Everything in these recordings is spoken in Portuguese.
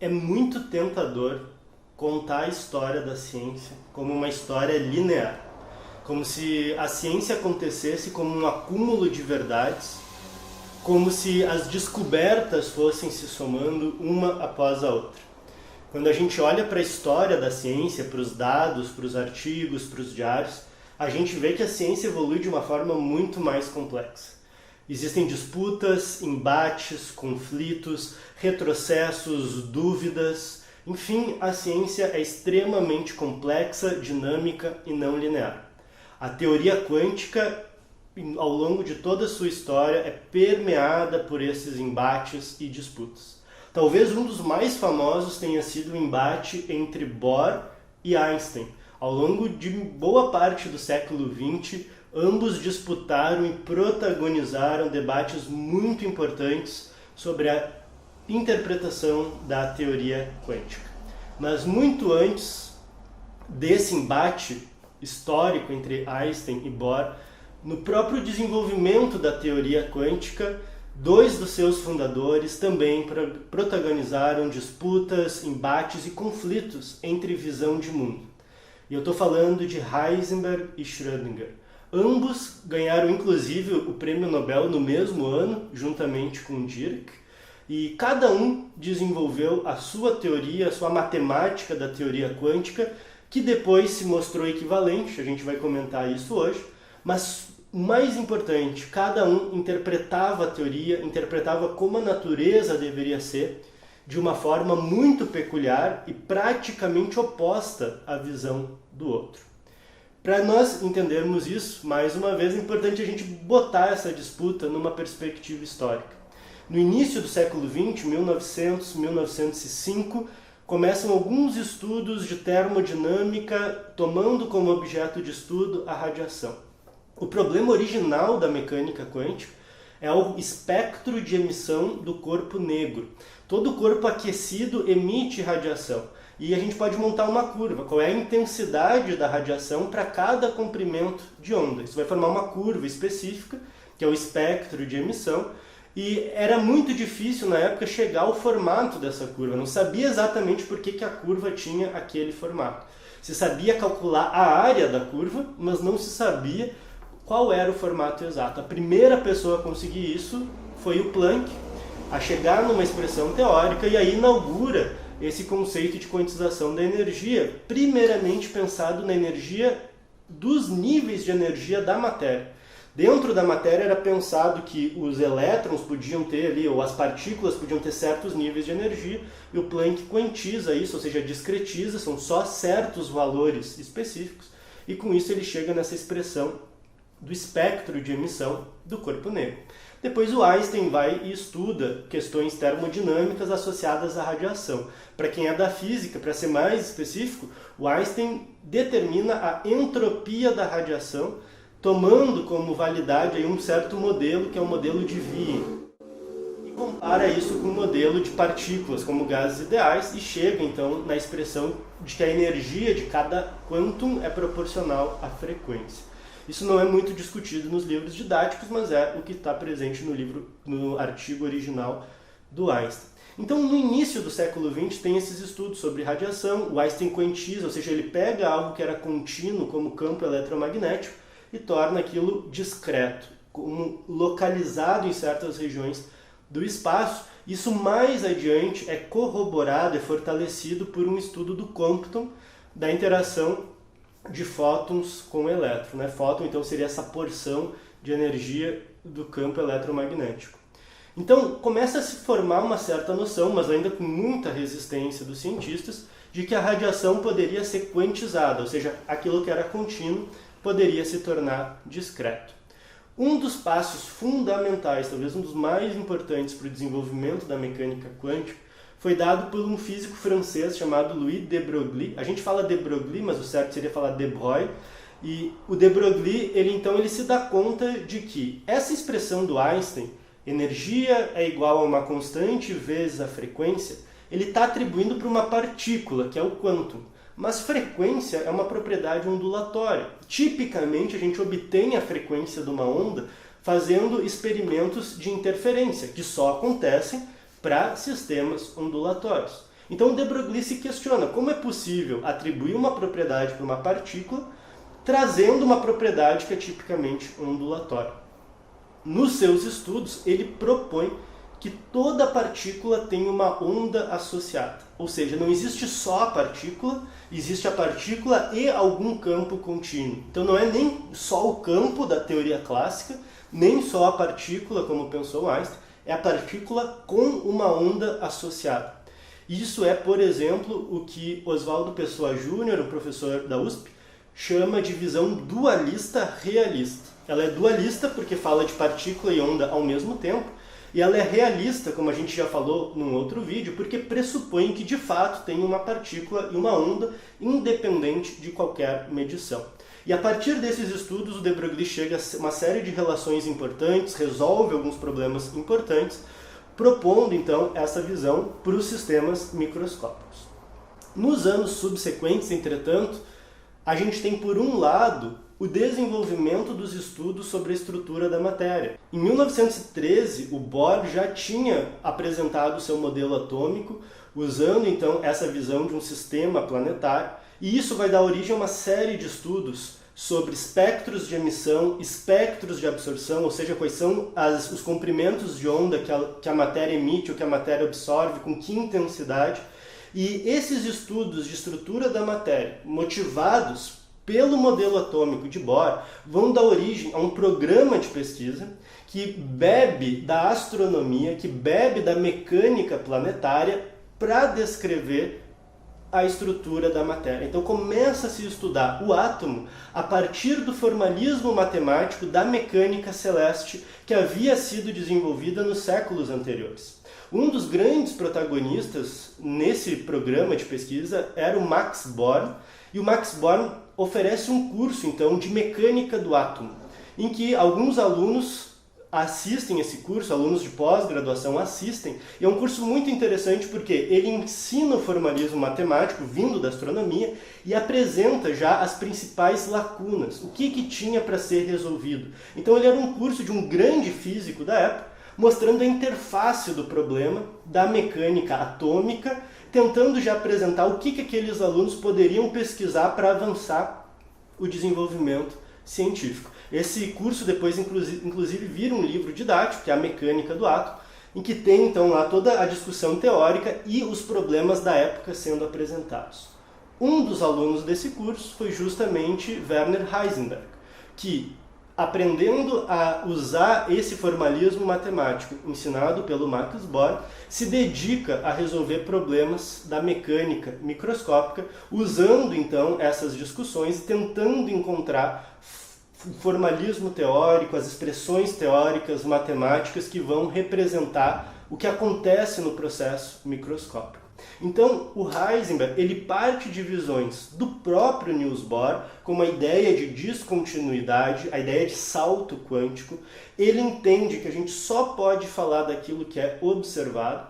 É muito tentador contar a história da ciência como uma história linear, como se a ciência acontecesse como um acúmulo de verdades, como se as descobertas fossem se somando uma após a outra. Quando a gente olha para a história da ciência, para os dados, para os artigos, para os diários, a gente vê que a ciência evolui de uma forma muito mais complexa. Existem disputas, embates, conflitos, retrocessos, dúvidas. Enfim, a ciência é extremamente complexa, dinâmica e não linear. A teoria quântica, ao longo de toda a sua história, é permeada por esses embates e disputas. Talvez um dos mais famosos tenha sido o embate entre Bohr e Einstein. Ao longo de boa parte do século XX, ambos disputaram e protagonizaram debates muito importantes sobre a interpretação da teoria quântica. Mas muito antes desse embate histórico entre Einstein e Bohr, no próprio desenvolvimento da teoria quântica, dois dos seus fundadores também protagonizaram disputas, embates e conflitos entre visão de mundo. E eu estou falando de Heisenberg e Schrödinger. Ambos ganharam inclusive o prêmio Nobel no mesmo ano, juntamente com Dirac, e cada um desenvolveu a sua teoria, a sua matemática da teoria quântica, que depois se mostrou equivalente, a gente vai comentar isso hoje, mas o mais importante, cada um interpretava a teoria, interpretava como a natureza deveria ser, de uma forma muito peculiar e praticamente oposta à visão do outro. Para nós entendermos isso, mais uma vez, é importante a gente botar essa disputa numa perspectiva histórica. No início do século XX, 1900, 1905, começam alguns estudos de termodinâmica tomando como objeto de estudo a radiação. O problema original da mecânica quântica é o espectro de emissão do corpo negro. Todo corpo aquecido emite radiação. E a gente pode montar uma curva, qual é a intensidade da radiação para cada comprimento de onda. Isso vai formar uma curva específica, que é o espectro de emissão, e era muito difícil na época chegar ao formato dessa curva. Não sabia exatamente por que a curva tinha aquele formato. Se sabia calcular a área da curva, mas não se sabia qual era o formato exato. A primeira pessoa a conseguir isso foi o Planck, a chegar numa expressão teórica e aí inaugura esse conceito de quantização da energia, primeiramente pensado na energia dos níveis de energia da matéria. Dentro da matéria era pensado que os elétrons podiam ter ali, ou as partículas podiam ter certos níveis de energia, e o Planck quantiza isso, ou seja, discretiza, são só certos valores específicos, e com isso ele chega nessa expressão do espectro de emissão do corpo negro. Depois o Einstein vai e estuda questões termodinâmicas associadas à radiação. Para quem é da física, para ser mais específico, o Einstein determina a entropia da radiação, tomando como validade aí um certo modelo, que é o modelo de Wien. E compara isso com o modelo de partículas, como gases ideais, e chega então na expressão de que a energia de cada quantum é proporcional à frequência. Isso não é muito discutido nos livros didáticos, mas é o que está presente no artigo original do Einstein. Então, no início do século XX, tem esses estudos sobre radiação. O Einstein quantiza, ou seja, ele pega algo que era contínuo, como campo eletromagnético, e torna aquilo discreto, como localizado em certas regiões do espaço. Isso mais adiante é corroborado, é fortalecido por um estudo do Compton, da interação de fótons com elétron. Fóton, então, seria essa porção de energia do campo eletromagnético. Então, começa a se formar uma certa noção, mas ainda com muita resistência dos cientistas, de que a radiação poderia ser quantizada, ou seja, aquilo que era contínuo poderia se tornar discreto. Um dos passos fundamentais, talvez um dos mais importantes para o desenvolvimento da mecânica quântica, foi dado por um físico francês chamado Louis de Broglie. A gente fala de Broglie, mas o certo seria falar de Broglie. E o de Broglie, ele se dá conta de que essa expressão do Einstein, energia é igual a uma constante vezes a frequência, ele está atribuindo para uma partícula, que é o quantum. Mas frequência é uma propriedade ondulatória. Tipicamente, a gente obtém a frequência de uma onda fazendo experimentos de interferência, que só acontecem para sistemas ondulatórios. Então de Broglie se questiona como é possível atribuir uma propriedade para uma partícula trazendo uma propriedade que é tipicamente ondulatória. Nos seus estudos, ele propõe que toda partícula tem uma onda associada. Ou seja, não existe só a partícula, existe a partícula e algum campo contínuo. Então não é nem só o campo da teoria clássica, nem só a partícula, como pensou Einstein, é a partícula com uma onda associada. Isso é, por exemplo, o que Oswaldo Pessoa Júnior, um professor da USP, chama de visão dualista realista. Ela é dualista porque fala de partícula e onda ao mesmo tempo, e ela é realista, como a gente já falou num outro vídeo, porque pressupõe que de fato tem uma partícula e uma onda independente de qualquer medição. E a partir desses estudos, o de Broglie chega a uma série de relações importantes, resolve alguns problemas importantes, propondo então essa visão para os sistemas microscópicos. Nos anos subsequentes, entretanto, a gente tem, por um lado, o desenvolvimento dos estudos sobre a estrutura da matéria. Em 1913, o Bohr já tinha apresentado seu modelo atômico, usando então essa visão de um sistema planetário, e isso vai dar origem a uma série de estudos sobre espectros de emissão, espectros de absorção, ou seja, quais são os comprimentos de onda que a matéria emite ou que a matéria absorve, com que intensidade. E esses estudos de estrutura da matéria, motivados pelo modelo atômico de Bohr, vão dar origem a um programa de pesquisa que bebe da astronomia, que bebe da mecânica planetária para descrever a estrutura da matéria. Então começa a se estudar o átomo a partir do formalismo matemático da mecânica celeste que havia sido desenvolvida nos séculos anteriores. Um dos grandes protagonistas nesse programa de pesquisa era o Max Born, e o Max Born oferece um curso então de mecânica do átomo, em que alguns alunos assistem esse curso, alunos de pós-graduação assistem, e é um curso muito interessante porque ele ensina o formalismo matemático vindo da astronomia e apresenta já as principais lacunas, o que tinha para ser resolvido. Então ele era um curso de um grande físico da época, mostrando a interface do problema da mecânica atômica, tentando já apresentar o que aqueles alunos poderiam pesquisar para avançar o desenvolvimento científico. Esse curso depois, inclusive, vira um livro didático, que é a Mecânica do Átomo, em que tem então lá toda a discussão teórica e os problemas da época sendo apresentados. Um dos alunos desse curso foi justamente Werner Heisenberg, que, aprendendo a usar esse formalismo matemático ensinado pelo Max Born, se dedica a resolver problemas da mecânica microscópica, usando então essas discussões e tentando encontrar o formalismo teórico, as expressões teóricas, matemáticas que vão representar o que acontece no processo microscópico. Então, o Heisenberg ele parte de visões do próprio Niels Bohr, como a ideia de descontinuidade, a ideia de salto quântico. Ele entende que a gente só pode falar daquilo que é observado.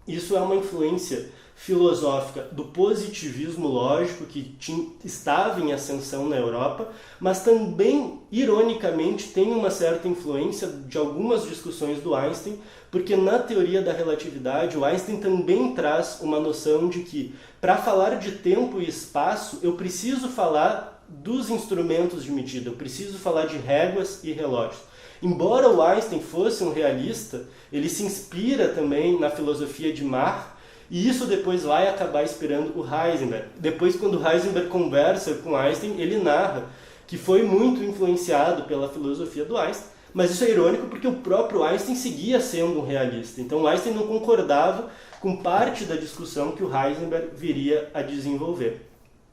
Isso é uma influência filosófica do positivismo lógico que estava em ascensão na Europa, mas também, ironicamente, tem uma certa influência de algumas discussões do Einstein, porque na teoria da relatividade o Einstein também traz uma noção de que, para falar de tempo e espaço, eu preciso falar dos instrumentos de medida, eu preciso falar de réguas e relógios. Embora o Einstein fosse um realista, ele se inspira também na filosofia de Mach, e isso depois vai acabar inspirando o Heisenberg. Depois, quando o Heisenberg conversa com Einstein, ele narra que foi muito influenciado pela filosofia do Einstein, mas isso é irônico porque o próprio Einstein seguia sendo um realista. Então Einstein não concordava com parte da discussão que o Heisenberg viria a desenvolver.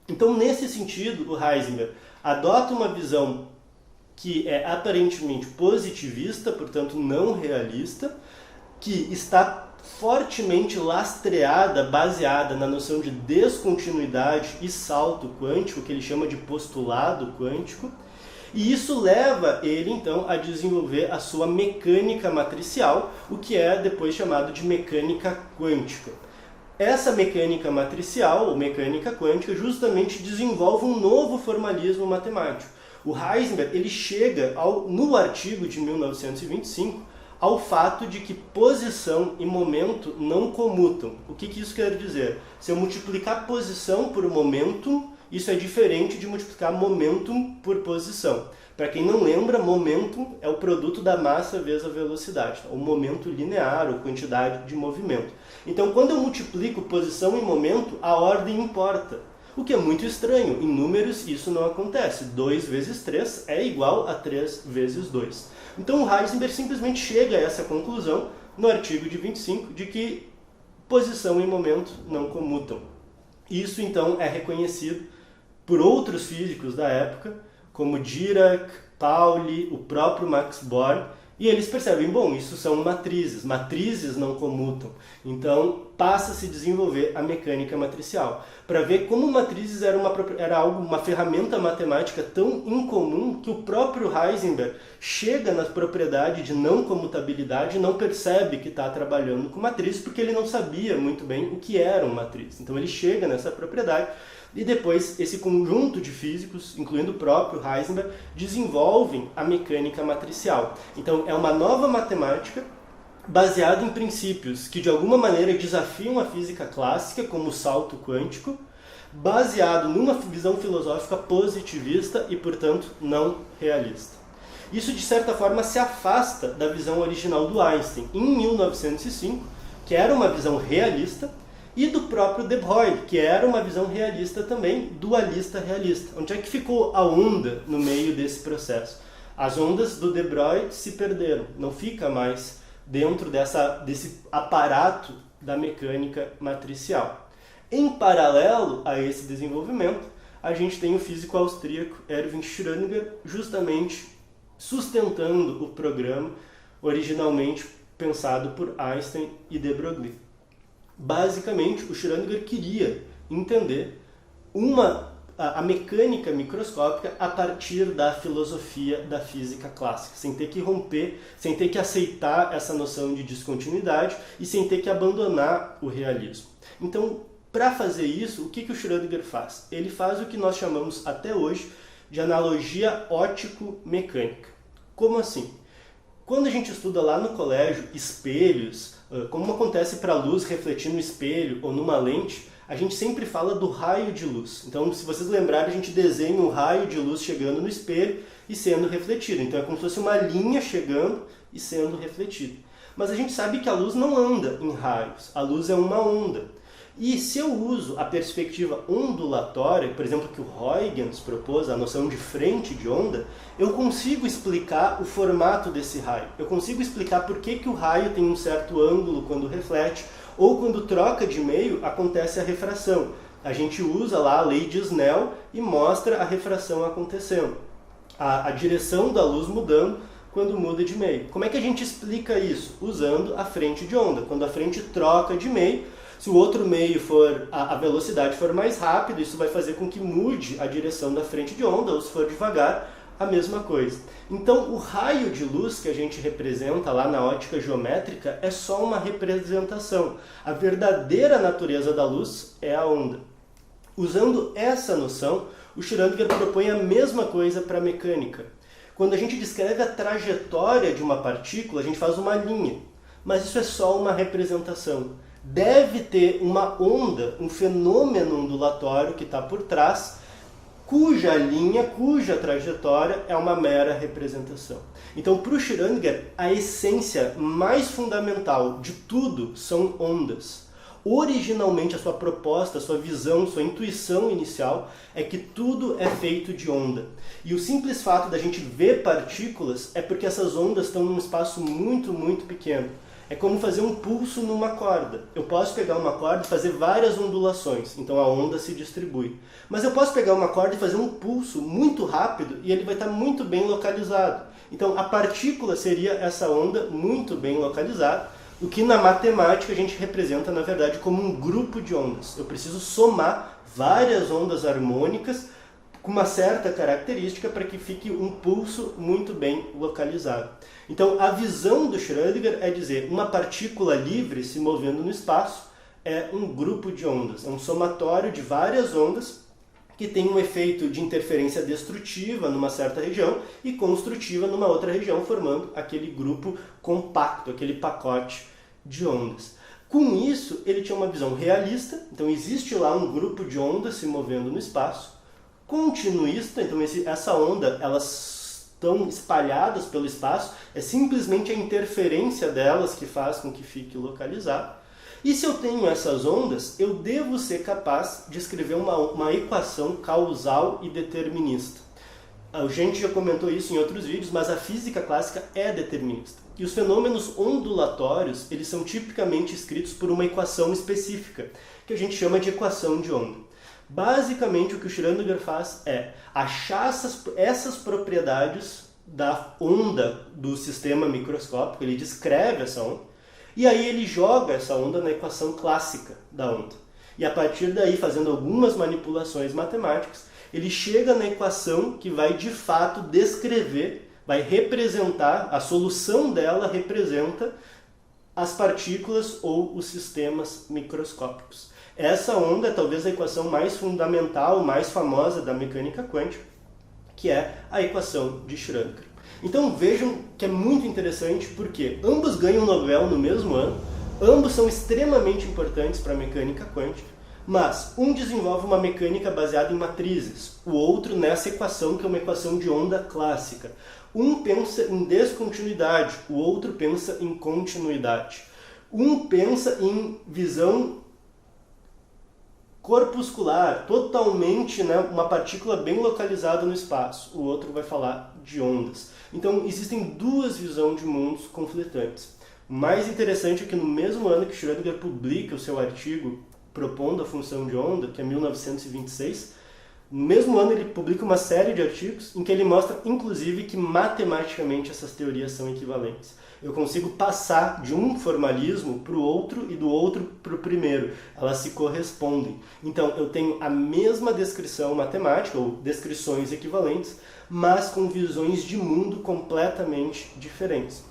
Então, nesse sentido, o Heisenberg adota uma visão que é aparentemente positivista, portanto não realista, que está fortemente lastreada, baseada na noção de descontinuidade e salto quântico, que ele chama de postulado quântico, e isso leva ele então a desenvolver a sua mecânica matricial, o que é depois chamado de mecânica quântica. Essa mecânica matricial, ou mecânica quântica, justamente desenvolve um novo formalismo matemático. O Heisenberg ele chega, no artigo de 1925, ao fato de que posição e momento não comutam. O que isso quer dizer? Se eu multiplicar posição por momentum, isso é diferente de multiplicar momentum por posição. Para quem não lembra, momentum é o produto da massa vezes a velocidade, o momento linear, ou quantidade de movimento. Então, quando eu multiplico posição e momento, a ordem importa. O que é muito estranho. Em números, isso não acontece. 2 vezes 3 é igual a 3 vezes 2. Então, o Heisenberg simplesmente chega a essa conclusão, no artigo de 25, de que posição e momento não comutam. Isso, então, é reconhecido por outros físicos da época, como Dirac, Pauli, o próprio Max Born, e eles percebem, bom, isso são matrizes não comutam. Então, passa a se desenvolver a mecânica matricial, para ver como matrizes era uma ferramenta matemática tão incomum que o próprio Heisenberg chega na propriedade de não comutabilidade e não percebe que está trabalhando com matrizes, porque ele não sabia muito bem o que eram matrizes. Então, ele chega nessa propriedade. E depois, esse conjunto de físicos, incluindo o próprio Heisenberg, desenvolvem a mecânica matricial. Então, é uma nova matemática baseada em princípios que, de alguma maneira, desafiam a física clássica, como o salto quântico, baseado numa visão filosófica positivista e, portanto, não realista. Isso, de certa forma, se afasta da visão original do Einstein, em 1905, que era uma visão realista, e do próprio De Broglie, que era uma visão realista também, dualista-realista. Onde é que ficou a onda no meio desse processo? As ondas do De Broglie se perderam, não fica mais dentro desse aparato da mecânica matricial. Em paralelo a esse desenvolvimento, a gente tem o físico austríaco Erwin Schrödinger justamente sustentando o programa originalmente pensado por Einstein e De Broglie. Basicamente, o Schrödinger queria entender a mecânica microscópica a partir da filosofia da física clássica, sem ter que romper, sem ter que aceitar essa noção de descontinuidade e sem ter que abandonar o realismo. Então, para fazer isso, o que o Schrödinger faz? Ele faz o que nós chamamos até hoje de analogia óptico-mecânica. Como assim? Quando a gente estuda lá no colégio espelhos, como acontece para a luz refletir no espelho ou numa lente, a gente sempre fala do raio de luz. Então, se vocês lembrarem, a gente desenha um raio de luz chegando no espelho e sendo refletido. Então, é como se fosse uma linha chegando e sendo refletida. Mas a gente sabe que a luz não anda em raios, a luz é uma onda. E se eu uso a perspectiva ondulatória, por exemplo, que o Huygens propôs, a noção de frente de onda, eu consigo explicar o formato desse raio. Eu consigo explicar por que o raio tem um certo ângulo quando reflete, ou quando troca de meio, acontece a refração. A gente usa lá a lei de Snell e mostra a refração acontecendo. A direção da luz mudando quando muda de meio. Como é que a gente explica isso? Usando a frente de onda. Quando a frente troca de meio, se o outro meio for, a velocidade for mais rápida, isso vai fazer com que mude a direção da frente de onda, ou se for devagar, a mesma coisa. Então, o raio de luz que a gente representa lá na ótica geométrica é só uma representação. A verdadeira natureza da luz é a onda. Usando essa noção, o Schrödinger propõe a mesma coisa para a mecânica. Quando a gente descreve a trajetória de uma partícula, a gente faz uma linha, mas isso é só uma representação. Deve ter uma onda, um fenômeno ondulatório que está por trás, cuja linha, cuja trajetória é uma mera representação. Então, para o Schrödinger, a essência mais fundamental de tudo são ondas. Originalmente, a sua proposta, a sua visão, sua intuição inicial é que tudo é feito de onda. E o simples fato da gente ver partículas é porque essas ondas estão num espaço muito, muito pequeno. É como fazer um pulso numa corda. Eu posso pegar uma corda e fazer várias ondulações, então a onda se distribui. Mas eu posso pegar uma corda e fazer um pulso muito rápido e ele vai estar muito bem localizado. Então a partícula seria essa onda muito bem localizada, o que na matemática a gente representa, na verdade, como um grupo de ondas. Eu preciso somar várias ondas harmônicas com uma certa característica para que fique um pulso muito bem localizado. Então, a visão do Schrödinger é dizer uma partícula livre se movendo no espaço é um grupo de ondas, é um somatório de várias ondas que tem um efeito de interferência destrutiva numa certa região e construtiva numa outra região, formando aquele grupo compacto, aquele pacote de ondas. Com isso, ele tinha uma visão realista, então existe lá um grupo de ondas se movendo no espaço, continuista, então essa onda, elas estão espalhadas pelo espaço, é simplesmente a interferência delas que faz com que fique localizado. E se eu tenho essas ondas, eu devo ser capaz de escrever uma equação causal e determinista. A gente já comentou isso em outros vídeos, mas a física clássica é determinista. E os fenômenos ondulatórios, eles são tipicamente escritos por uma equação específica, que a gente chama de equação de onda. Basicamente, o que o Schrödinger faz é achar essas propriedades da onda do sistema microscópico, ele descreve essa onda, e aí ele joga essa onda na equação clássica da onda. E a partir daí, fazendo algumas manipulações matemáticas, ele chega na equação que vai de fato descrever, vai representar, a solução dela representa as partículas ou os sistemas microscópicos. Essa onda é talvez a equação mais fundamental, mais famosa da mecânica quântica, que é a equação de Schrödinger. Então vejam que é muito interessante porque ambos ganham Nobel no mesmo ano, ambos são extremamente importantes para a mecânica quântica, mas um desenvolve uma mecânica baseada em matrizes, o outro nessa equação que é uma equação de onda clássica. Um pensa em descontinuidade, o outro pensa em continuidade. Um pensa em visão corpuscular, totalmente, né, uma partícula bem localizada no espaço. O outro vai falar de ondas. Então, existem duas visões de mundos conflitantes. O mais interessante é que no mesmo ano que Schrödinger publica o seu artigo propondo a função de onda, que é 1926, no mesmo ano ele publica uma série de artigos em que ele mostra, inclusive, que matematicamente essas teorias são equivalentes. Eu consigo passar de um formalismo para o outro e do outro para o primeiro. Elas se correspondem. Então, eu tenho a mesma descrição matemática, ou descrições equivalentes, mas com visões de mundo completamente diferentes.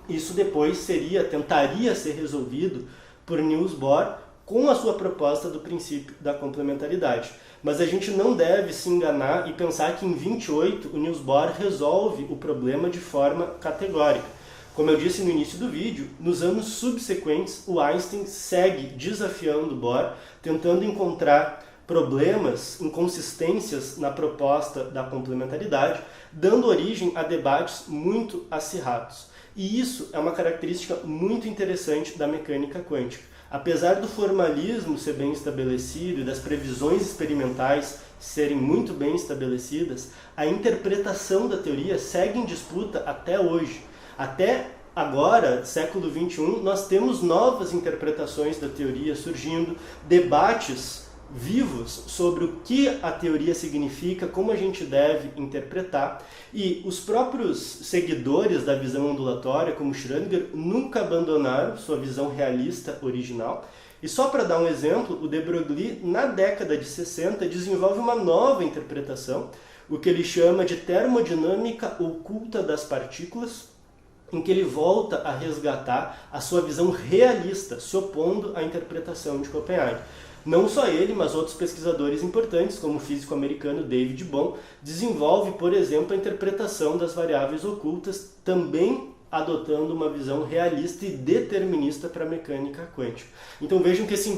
Isso depois tentaria ser resolvido por Niels Bohr com a sua proposta do princípio da complementaridade. Mas a gente não deve se enganar e pensar que em 28 o Niels Bohr resolve o problema de forma categórica. Como eu disse no início do vídeo, nos anos subsequentes o Einstein segue desafiando Bohr, tentando encontrar problemas, inconsistências na proposta da complementaridade, dando origem a debates muito acirrados. E isso é uma característica muito interessante da mecânica quântica. Apesar do formalismo ser bem estabelecido e das previsões experimentais serem muito bem estabelecidas, a interpretação da teoria segue em disputa até hoje. Até agora, século XXI, nós temos novas interpretações da teoria surgindo, debates vivos sobre o que a teoria significa, como a gente deve interpretar, e os próprios seguidores da visão ondulatória, como Schrödinger, nunca abandonaram sua visão realista original. E só para dar um exemplo, o de Broglie, na década de 60, desenvolve uma nova interpretação, o que ele chama de termodinâmica oculta das partículas, em que ele volta a resgatar a sua visão realista, se opondo à interpretação de Copenhague. Não só ele, mas outros pesquisadores importantes, como o físico americano David Bohm, desenvolve, por exemplo, a interpretação das variáveis ocultas, também adotando uma visão realista e determinista para a mecânica quântica. Então vejam que esse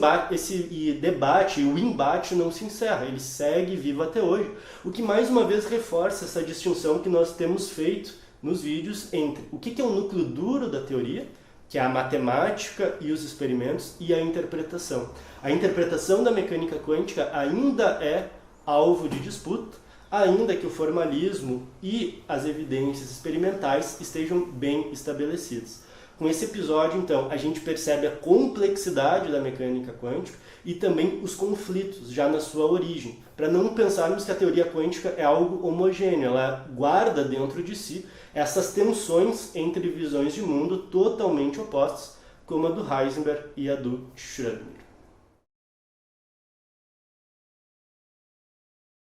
debate, o embate não se encerra, ele segue vivo até hoje, o que mais uma vez reforça essa distinção que nós temos feito nos vídeos entre o que é o núcleo duro da teoria, que é a matemática e os experimentos, e a interpretação. A interpretação da mecânica quântica ainda é alvo de disputa, ainda que o formalismo e as evidências experimentais estejam bem estabelecidos. Com esse episódio, então, a gente percebe a complexidade da mecânica quântica e também os conflitos já na sua origem, para não pensarmos que a teoria quântica é algo homogêneo, ela guarda dentro de si essas tensões entre visões de mundo totalmente opostas, como a do Heisenberg e a do Schrödinger.